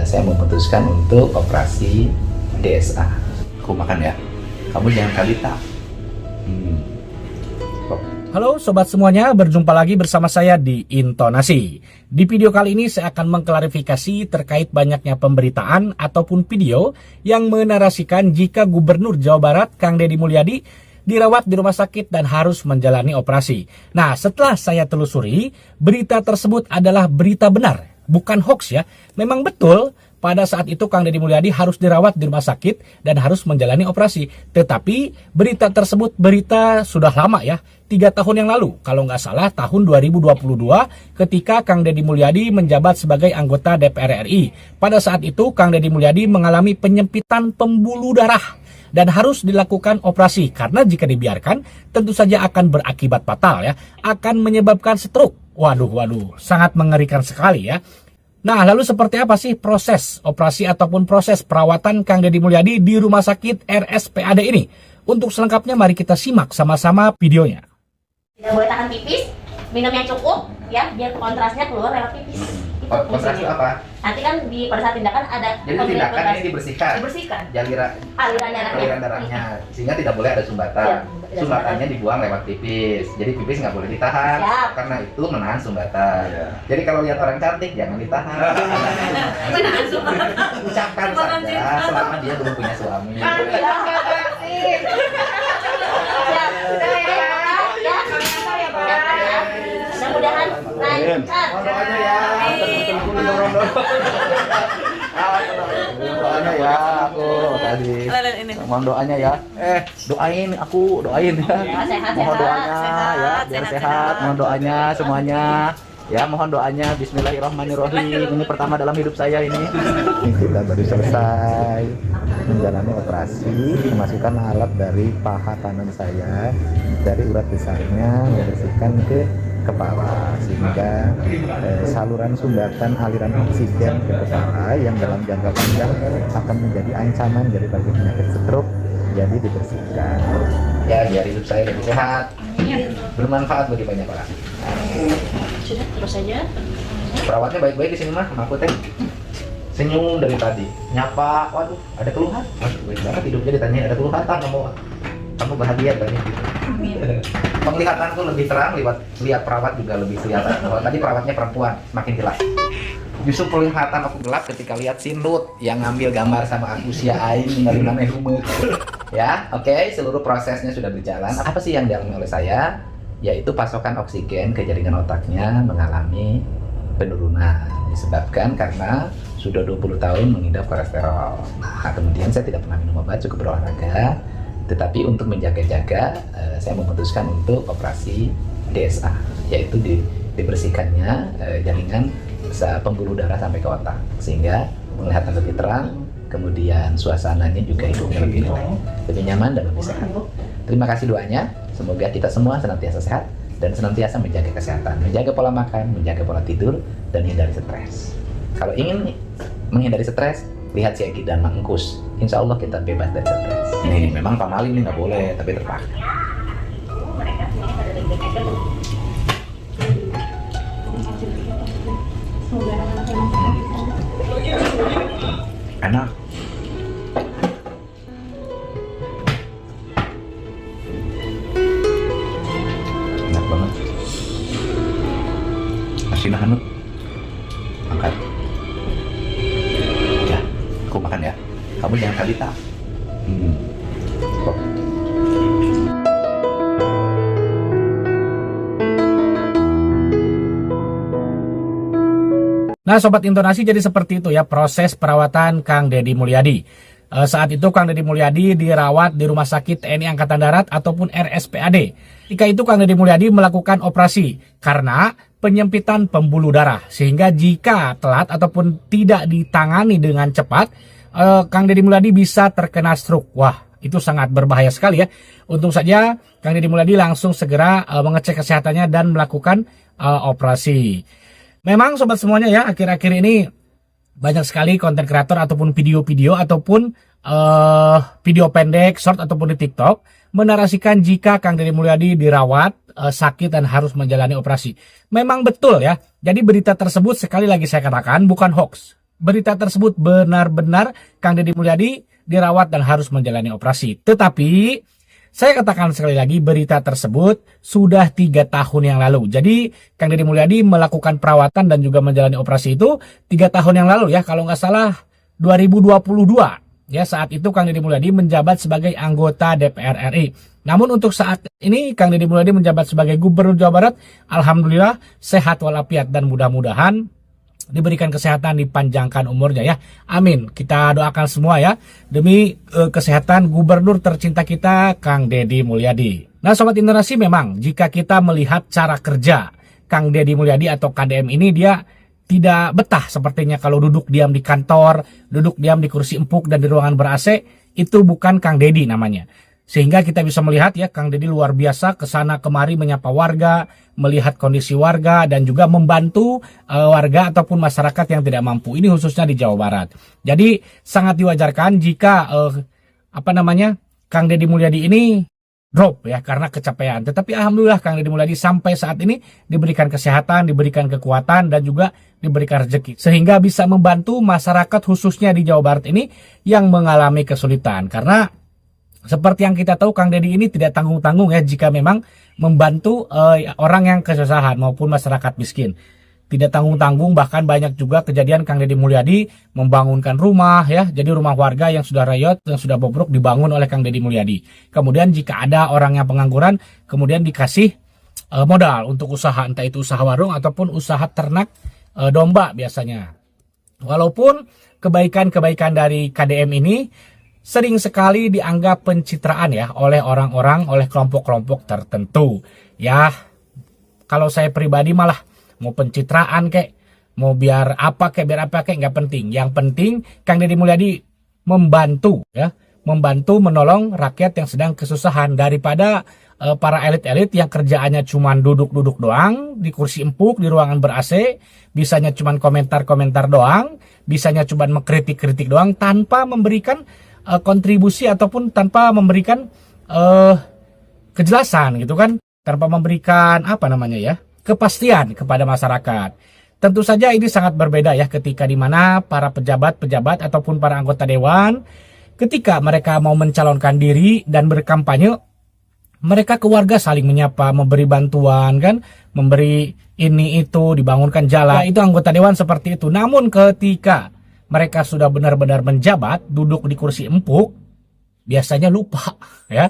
saya memutuskan untuk operasi DSA. Aku makan ya, kamu jangan kalita. Halo sobat semuanya, berjumpa lagi bersama saya di Intonasi. Di video kali ini saya akan mengklarifikasi terkait banyaknya pemberitaan ataupun video yang menarasikan jika Gubernur Jawa Barat Kang Deddy Mulyadi dirawat di rumah sakit dan harus menjalani operasi. Nah, setelah saya telusuri, berita tersebut adalah berita benar, bukan hoax ya. Memang betul pada saat itu Kang Deddy Mulyadi harus dirawat di rumah sakit dan harus menjalani operasi. Tetapi berita tersebut berita sudah lama ya, 3 tahun yang lalu. Kalau nggak salah tahun 2022 ketika Kang Deddy Mulyadi menjabat sebagai anggota DPR RI. Pada saat itu Kang Deddy Mulyadi mengalami penyempitan pembuluh darah dan harus dilakukan operasi. Karena jika dibiarkan tentu saja akan berakibat fatal ya, akan menyebabkan stroke. Waduh, sangat mengerikan sekali ya. Nah, lalu seperti apa sih proses operasi ataupun proses perawatan Kang Deddy Mulyadi di Rumah Sakit RSPAD ini? Untuk selengkapnya mari kita simak sama-sama videonya. Tidak boleh tahan pipis, minum yang cukup ya, biar kontrasnya keluar lewat pipis. Itu Kontras itu apa? Nanti kan pada saat tindakan ada Jadi tindakan ini dibersihkan aliran darahnya, sehingga tidak boleh ada sumbatan. Ya, sumbatannya dibuang lewat pipis. Jadi pipis nggak boleh ditahan. Siap. Karena itu menahan sumbatan. Jadi kalau lihat orang cantik jangan ditahan. menahan sumbatan. Ucapkan saja selama dia belum punya suami. Mudah-mudahan lancar. Mohon doanya ya. Doanya ya, aku kasih. Mohon doanya ya. Doain aku, doain ya. Sehat, Mohon doanya sehat, ya, biar sehat. Mohon doanya semuanya. Ya, mohon doanya. Bismillahirrahmanirrahim. Ini pertama dalam hidup saya ini. Kita baru selesai menjalani operasi, memasukkan alat dari paha kanan saya dari urat besarnya membersihkan ke kepala, sehingga saluran sumbatan aliran oksigen ke kepala yang dalam jangka panjang akan menjadi ancaman dari berbagai penyakit stroke jadi dibersihkan ya, biar hidup saya lebih sehat, bermanfaat bagi banyak orang. Sudah, terus saja. Perawatnya baik-baik di sini mah, sama aku teh senyum dari tadi, nyapa, waduh ada keluhan, waduh baik banget hidupnya, ditanya ada keluhan, kamu bahagia banyak gitu. Penglihatanku lebih terang, lihat perawat juga lebih kelihatan. Kalau tadi perawatnya perempuan, makin jelas. Justru penglihatan aku gelap ketika lihat Sindut yang ngambil gambar sama aku aing dari mana rumah. Ya, oke, seluruh prosesnya sudah berjalan. Apa sih yang dialami oleh saya? Yaitu pasokan oksigen ke jaringan otaknya mengalami penurunan disebabkan karena sudah 20 tahun mengidap kolesterol. Nah, kemudian saya tidak pernah minum obat, cukup berolahraga. Tetapi untuk menjaga-jaga, saya memutuskan untuk operasi DSA, yaitu dibersihkannya jaringan pembuluh darah sampai ke otak, sehingga penglihatan lebih terang, kemudian suasananya juga hidupnya lebih rileks, lebih nyaman dan lebih sehat. Terima kasih doanya, semoga kita semua senantiasa sehat dan senantiasa menjaga kesehatan, menjaga pola makan, menjaga pola tidur, dan hindari stres. Kalau ingin menghindari stres, lihat si Egi dan Mang Engkus, insya Allah kita bebas dari stres. Ini memang pamali ini nggak boleh, tapi terpaksa. Enak. Enak banget. Asin hanut. Angkat. Ya, aku makan ya. Kamu jangan kalita. Nah Sobat Intonasi, jadi seperti itu ya proses perawatan Kang Deddy Mulyadi. Saat itu Kang Deddy Mulyadi dirawat di Rumah Sakit TNI Angkatan Darat ataupun RSPAD. Ketika itu Kang Deddy Mulyadi melakukan operasi karena penyempitan pembuluh darah. Sehingga jika telat ataupun tidak ditangani dengan cepat, Kang Deddy Mulyadi bisa terkena stroke. Wah, itu sangat berbahaya sekali ya. Untung saja Kang Deddy Mulyadi langsung segera mengecek kesehatannya dan melakukan operasi. Memang sobat semuanya ya, akhir-akhir ini banyak sekali konten kreator ataupun video-video ataupun video pendek, short ataupun di TikTok menarasikan jika Kang Deddy Mulyadi dirawat sakit dan harus menjalani operasi. Memang betul ya. Jadi berita tersebut sekali lagi saya katakan bukan hoax. berita tersebut benar-benar Kang Deddy Mulyadi dirawat dan harus menjalani operasi. Tetapi saya katakan sekali lagi, berita tersebut sudah 3 tahun yang lalu. Jadi Kang Deddy Mulyadi melakukan perawatan dan juga menjalani operasi itu 3 tahun yang lalu ya, kalau nggak salah 2022. Ya, saat itu Kang Deddy Mulyadi menjabat sebagai anggota DPR RI. Namun untuk saat ini Kang Deddy Mulyadi menjabat sebagai Gubernur Jawa Barat. Alhamdulillah sehat walafiat dan mudah-mudahan diberikan kesehatan, dipanjangkan umurnya ya. Amin. Kita doakan semua ya demi kesehatan Gubernur tercinta kita Kang Deddy Mulyadi. Nah Sobat Intonasi, memang jika kita melihat cara kerja Kang Deddy Mulyadi atau KDM ini, dia tidak betah sepertinya kalau duduk diam di kantor, duduk diam di kursi empuk dan di ruangan ber-AC. Itu bukan Kang Deddy namanya. Sehingga kita bisa melihat ya, Kang Deddy luar biasa kesana kemari menyapa warga, melihat kondisi warga, dan juga membantu warga ataupun masyarakat yang tidak mampu. Ini khususnya di Jawa Barat. Jadi sangat diwajarkan jika Kang Deddy Mulyadi ini drop ya karena kecapean. Tetapi alhamdulillah Kang Deddy Mulyadi sampai saat ini diberikan kesehatan, diberikan kekuatan, dan juga diberikan rezeki. Sehingga bisa membantu masyarakat khususnya di Jawa Barat ini yang mengalami kesulitan. Karena seperti yang kita tahu, Kang Deddy ini tidak tanggung-tanggung ya jika memang membantu orang yang kesusahan maupun masyarakat miskin. Tidak tanggung-tanggung, bahkan banyak juga kejadian Kang Deddy Mulyadi membangunkan rumah ya. Jadi rumah warga yang sudah rayot, yang sudah bobrok dibangun oleh Kang Deddy Mulyadi. Kemudian jika ada orang yang pengangguran, kemudian dikasih modal untuk usaha, entah itu usaha warung ataupun usaha ternak domba biasanya. Walaupun kebaikan-kebaikan dari KDM ini sering sekali dianggap pencitraan ya oleh orang-orang, oleh kelompok-kelompok tertentu. Ya, kalau saya pribadi malah mau pencitraan kek, mau biar apa kek, nggak penting. Yang penting Kang Deddy Mulyadi membantu ya, membantu menolong rakyat yang sedang kesusahan, daripada para elit-elit yang kerjaannya cuma duduk-duduk doang di kursi empuk di ruangan ber-AC, bisanya cuma komentar-komentar doang, bisanya cuma mengkritik-kritik doang tanpa memberikan kontribusi ataupun tanpa memberikan kejelasan gitu kan, tanpa memberikan kepastian kepada masyarakat. Tentu saja ini sangat berbeda ya ketika dimana para pejabat-pejabat ataupun para anggota dewan ketika mereka mau mencalonkan diri dan berkampanye, mereka ke warga saling menyapa, memberi bantuan kan, memberi ini itu, dibangunkan jalan. Itu anggota dewan seperti itu. Namun ketika mereka sudah benar-benar menjabat, duduk di kursi empuk, biasanya lupa ya.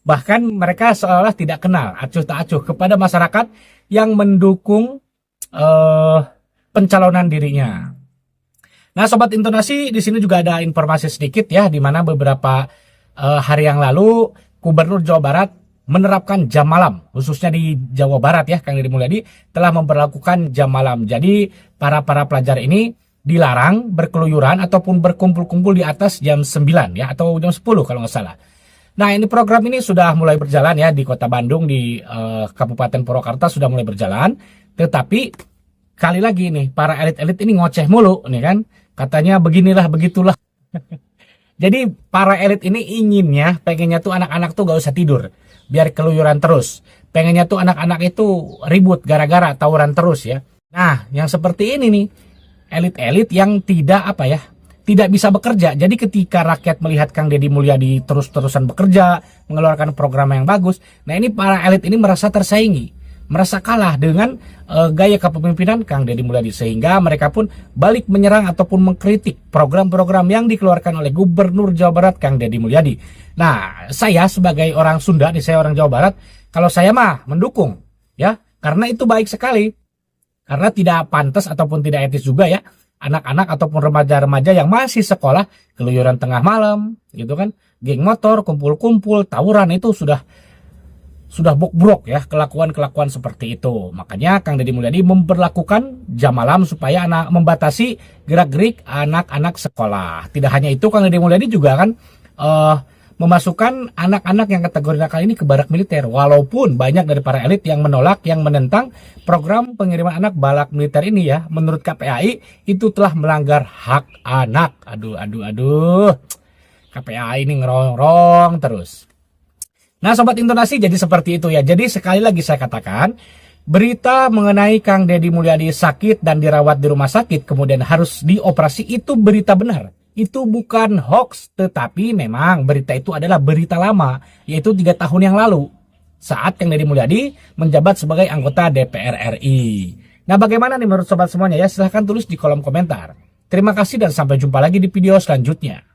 Bahkan mereka seolah tidak kenal acuh tak acuh kepada masyarakat yang mendukung pencalonan dirinya. Nah, Sobat Intonasi, di sini juga ada informasi sedikit ya, di mana beberapa hari yang lalu Gubernur Jawa Barat menerapkan jam malam, khususnya di Jawa Barat ya, Kang Deddy Mulyadi telah memperlakukan jam malam. Jadi para pelajar ini dilarang berkeluyuran ataupun berkumpul-kumpul di atas jam 9 ya, atau jam 10 kalau nggak salah. Nah, ini program ini sudah mulai berjalan ya di Kota Bandung, di Kabupaten Purwakarta sudah mulai berjalan. Tetapi kali lagi nih para elit-elit ini ngoceh mulu nih kan, katanya beginilah begitulah. Jadi para elit ini pengennya tuh anak-anak tuh gak usah tidur, biar keluyuran terus. Pengennya tuh anak-anak itu ribut gara-gara tawuran terus ya. Nah, yang seperti ini nih, elit-elit yang tidak bisa bekerja. Jadi ketika rakyat melihat Kang Deddy Mulyadi terus-terusan bekerja, mengeluarkan program yang bagus, nah ini para elit ini merasa tersaingi, merasa kalah dengan gaya kepemimpinan Kang Deddy Mulyadi, sehingga mereka pun balik menyerang ataupun mengkritik program-program yang dikeluarkan oleh Gubernur Jawa Barat Kang Deddy Mulyadi. Nah, saya sebagai orang Sunda, saya orang Jawa Barat, kalau saya mah mendukung ya, karena itu baik sekali. Karena tidak pantas ataupun tidak etis juga ya, anak-anak ataupun remaja-remaja yang masih sekolah keluyuran tengah malam gitu kan, geng motor, kumpul-kumpul, tawuran, itu sudah bobrok ya kelakuan-kelakuan seperti itu. Makanya Kang Deddy Mulyadi memperlakukan jam malam supaya membatasi gerak-gerik anak-anak sekolah. Tidak hanya itu, Kang Deddy Mulyadi juga kan memasukkan anak-anak yang kategori nakal ini ke barak militer. Walaupun banyak dari para elit yang menolak, yang menentang program pengiriman anak barak militer ini ya, menurut KPAI itu telah melanggar hak anak. Aduh. KPAI ini ngerong-rong terus. Nah, Sobat Intonasi, jadi seperti itu ya. Jadi sekali lagi saya katakan, Berita mengenai Kang Deddy Mulyadi sakit dan dirawat di rumah sakit kemudian harus dioperasi itu berita benar. Itu bukan hoax, tetapi memang berita itu adalah berita lama, yaitu 3 tahun yang lalu. Saat Kang Deddy Mulyadi menjabat sebagai anggota DPR RI. Nah bagaimana nih menurut sobat semuanya ya? Silahkan tulis di kolom komentar. Terima kasih dan sampai jumpa lagi di video selanjutnya.